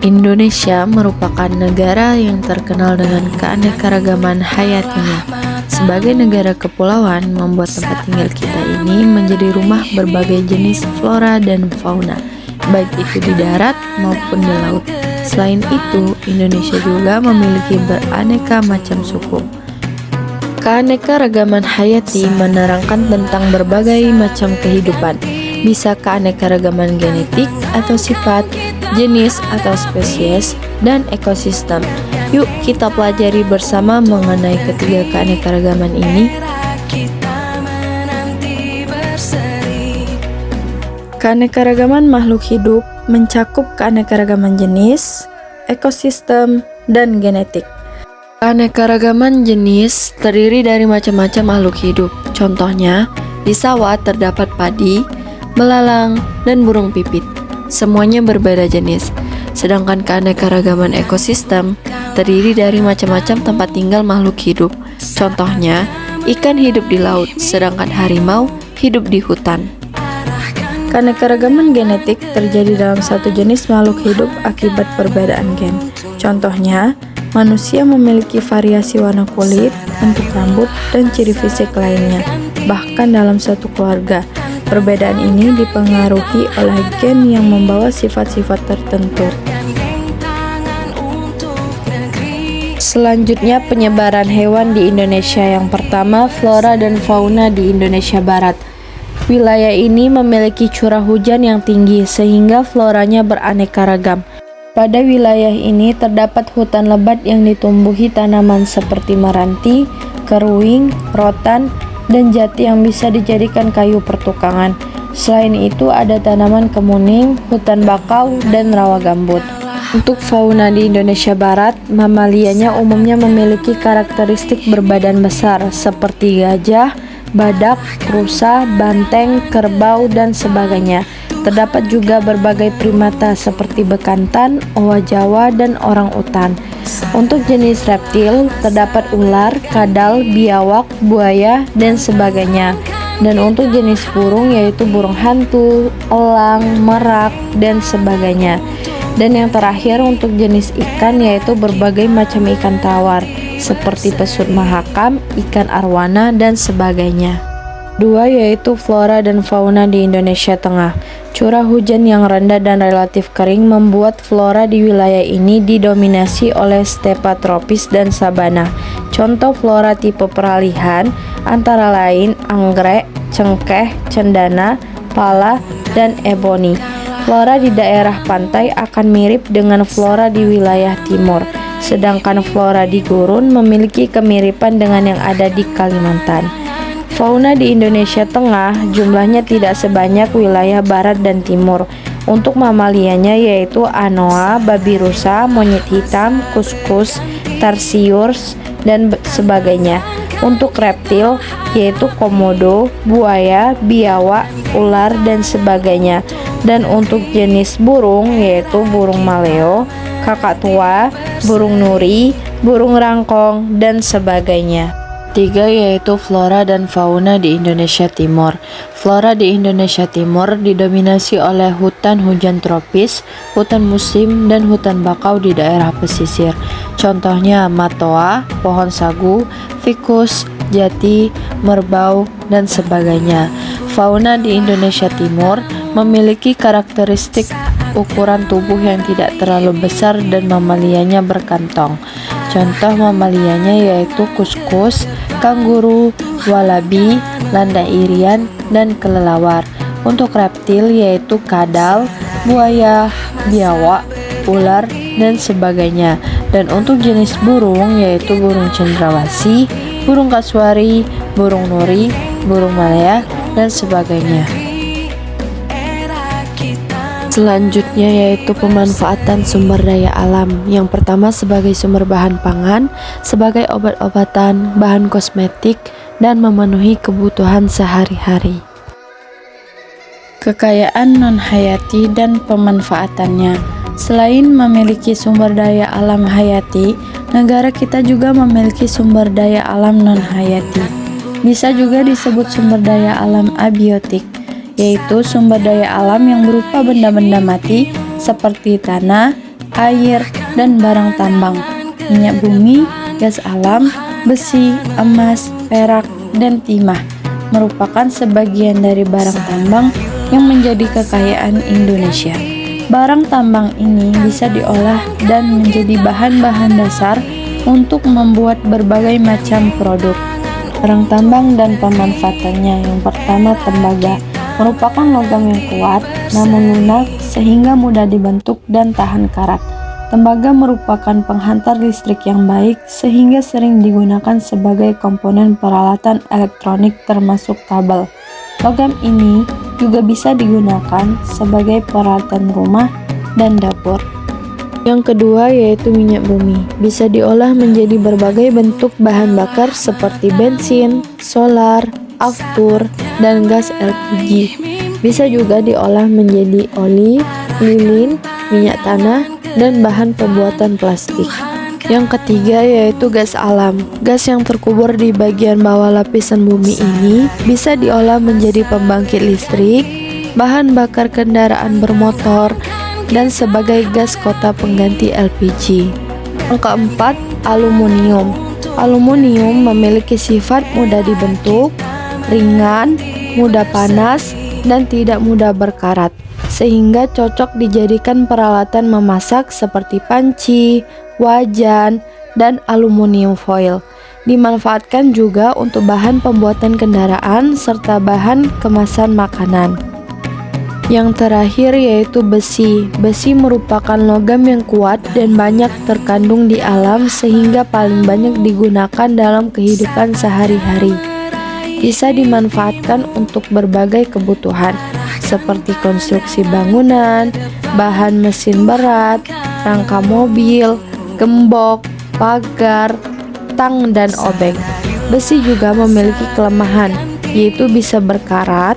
Indonesia merupakan negara yang terkenal dengan keanekaragaman hayatinya. Sebagai negara kepulauan, membuat tempat tinggal kita ini menjadi rumah berbagai jenis flora dan fauna, baik itu di darat maupun di laut. Selain itu, Indonesia juga memiliki beraneka macam suku. Keanekaragaman hayati menerangkan tentang berbagai macam kehidupan, bisa keanekaragaman genetik atau sifat, jenis atau spesies, dan ekosistem. Yuk kita pelajari bersama mengenai ketiga keanekaragaman ini. Keanekaragaman makhluk hidup mencakup keanekaragaman jenis, ekosistem, dan genetik. Keanekaragaman jenis terdiri dari macam-macam makhluk hidup. Contohnya, di sawah terdapat padi, belalang, dan burung pipit. Semuanya berbeda jenis. Sedangkan keanekaragaman ekosistem terdiri dari macam-macam tempat tinggal makhluk hidup. Contohnya, ikan hidup di laut, sedangkan harimau hidup di hutan. Keanekaragaman genetik terjadi dalam satu jenis makhluk hidup akibat perbedaan gen. Contohnya, manusia memiliki variasi warna kulit, bentuk rambut, dan ciri fisik lainnya. Bahkan dalam satu keluarga, perbedaan ini dipengaruhi oleh gen yang membawa sifat-sifat tertentu. Selanjutnya, penyebaran hewan di Indonesia. Yang pertama, flora dan fauna di Indonesia Barat. Wilayah ini memiliki curah hujan yang tinggi sehingga floranya beraneka ragam. Pada wilayah ini terdapat hutan lebat yang ditumbuhi tanaman seperti meranti, keruing, rotan, dan jati yang bisa dijadikan kayu pertukangan. Selain itu ada tanaman kemuning, hutan bakau, dan rawa gambut. Untuk fauna di Indonesia Barat, mamalianya umumnya memiliki karakteristik berbadan besar seperti gajah, badak, rusa, banteng, kerbau, dan sebagainya. Terdapat juga berbagai primata seperti bekantan, owa Jawa, dan orang utan. Untuk jenis reptil, terdapat ular, kadal, biawak, buaya, dan sebagainya. Dan untuk jenis burung yaitu burung hantu, elang, merak, dan sebagainya. Dan yang terakhir untuk jenis ikan yaitu berbagai macam ikan tawar seperti pesut mahakam, ikan arwana, dan sebagainya. Dua yaitu flora dan fauna di Indonesia Tengah. Curah hujan yang rendah dan relatif kering membuat flora di wilayah ini didominasi oleh stepa tropis dan sabana. Contoh flora tipe peralihan antara lain anggrek, cengkeh, cendana, pala, dan eboni. Flora di daerah pantai akan mirip dengan flora di wilayah timur, sedangkan flora di gurun memiliki kemiripan dengan yang ada di Kalimantan. Fauna di Indonesia Tengah jumlahnya tidak sebanyak wilayah barat dan timur. Untuk mamalianya yaitu anoa, babi rusa, monyet hitam, kuskus, tarsius, dan sebagainya. Untuk reptil yaitu komodo, buaya, biawak, ular, dan sebagainya. Dan untuk jenis burung yaitu burung maleo, kakak tua, burung nuri, burung rangkong, dan sebagainya. Tiga yaitu flora dan fauna di Indonesia Timur. Flora di Indonesia Timur didominasi oleh hutan hujan tropis, hutan musim, dan hutan bakau di daerah pesisir. Contohnya matoa, pohon sagu, ficus, jati, merbau, dan sebagainya. Fauna di Indonesia Timur memiliki karakteristik ukuran tubuh yang tidak terlalu besar dan mamalianya berkantong. Contoh mamalianya yaitu kuskus, kanguru, walabi, landa irian, dan kelelawar. Untuk reptil yaitu kadal, buaya, biawak, ular, dan sebagainya. Dan untuk jenis burung yaitu burung cendrawasih, burung kasuari, burung nuri, burung malaya, dan sebagainya. Selanjutnya yaitu pemanfaatan sumber daya alam. Yang pertama sebagai sumber bahan pangan, sebagai obat-obatan, bahan kosmetik, dan memenuhi kebutuhan sehari-hari. Kekayaan non-hayati dan pemanfaatannya. Selain memiliki sumber daya alam hayati, negara kita juga memiliki sumber daya alam non-hayati. Bisa juga disebut sumber daya alam abiotik, yaitu sumber daya alam yang berupa benda-benda mati seperti tanah, air, dan barang tambang. Minyak bumi, gas alam, besi, emas, perak, dan timah merupakan sebagian dari barang tambang yang menjadi kekayaan Indonesia. Barang tambang ini bisa diolah dan menjadi bahan-bahan dasar untuk membuat berbagai macam produk. Barang tambang dan pemanfaatannya. Yang pertama, tembaga merupakan logam yang kuat namun lunak sehingga mudah dibentuk dan tahan karat. Tembaga merupakan penghantar listrik yang baik sehingga sering digunakan sebagai komponen peralatan elektronik termasuk kabel. Logam ini juga bisa digunakan sebagai peralatan rumah dan dapur. Yang kedua yaitu minyak bumi. Bisa diolah menjadi berbagai bentuk bahan bakar seperti bensin, solar, aftur, dan gas LPG. Bisa juga diolah menjadi oli, lilin, minyak tanah, dan bahan pembuatan plastik. Yang ketiga yaitu gas alam. Gas yang terkubur di bagian bawah lapisan bumi ini bisa diolah menjadi pembangkit listrik, bahan bakar kendaraan bermotor, dan sebagai gas kota pengganti LPG. Yang keempat, aluminium. Aluminium memiliki sifat mudah dibentuk, ringan, mudah panas, dan tidak mudah berkarat, sehingga cocok dijadikan peralatan memasak seperti panci, wajan, dan aluminium foil. Dimanfaatkan juga untuk bahan pembuatan kendaraan serta bahan kemasan makanan. Yang terakhir yaitu besi. Besi merupakan logam yang kuat dan banyak terkandung di alam sehingga paling banyak digunakan dalam kehidupan sehari-hari. Bisa dimanfaatkan untuk berbagai kebutuhan seperti konstruksi bangunan, bahan mesin berat, rangka mobil, gembok, pagar, tang, dan obeng. Besi juga memiliki kelemahan, yaitu bisa berkarat.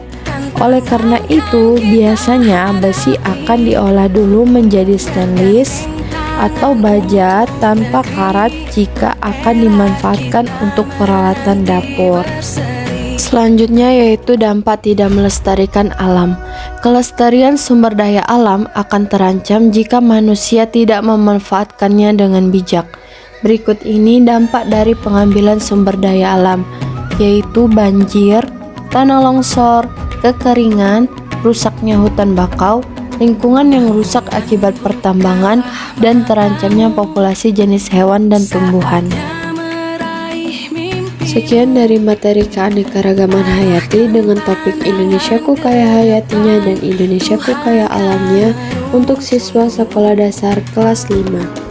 Oleh karena itu, biasanya besi akan diolah dulu menjadi stainless atau baja tanpa karat jika akan dimanfaatkan untuk peralatan dapur. Selanjutnya yaitu dampak tidak melestarikan alam. Kelestarian sumber daya alam akan terancam jika manusia tidak memanfaatkannya dengan bijak. Berikut ini dampak dari pengambilan sumber daya alam, yaitu banjir, tanah longsor, kekeringan, rusaknya hutan bakau, lingkungan yang rusak akibat pertambangan, dan terancamnya populasi jenis hewan dan tumbuhan. Sekian dari materi keanekaragaman hayati dengan topik Indonesiaku kaya hayatinya dan Indonesiaku kaya alamnya untuk siswa sekolah dasar kelas 5.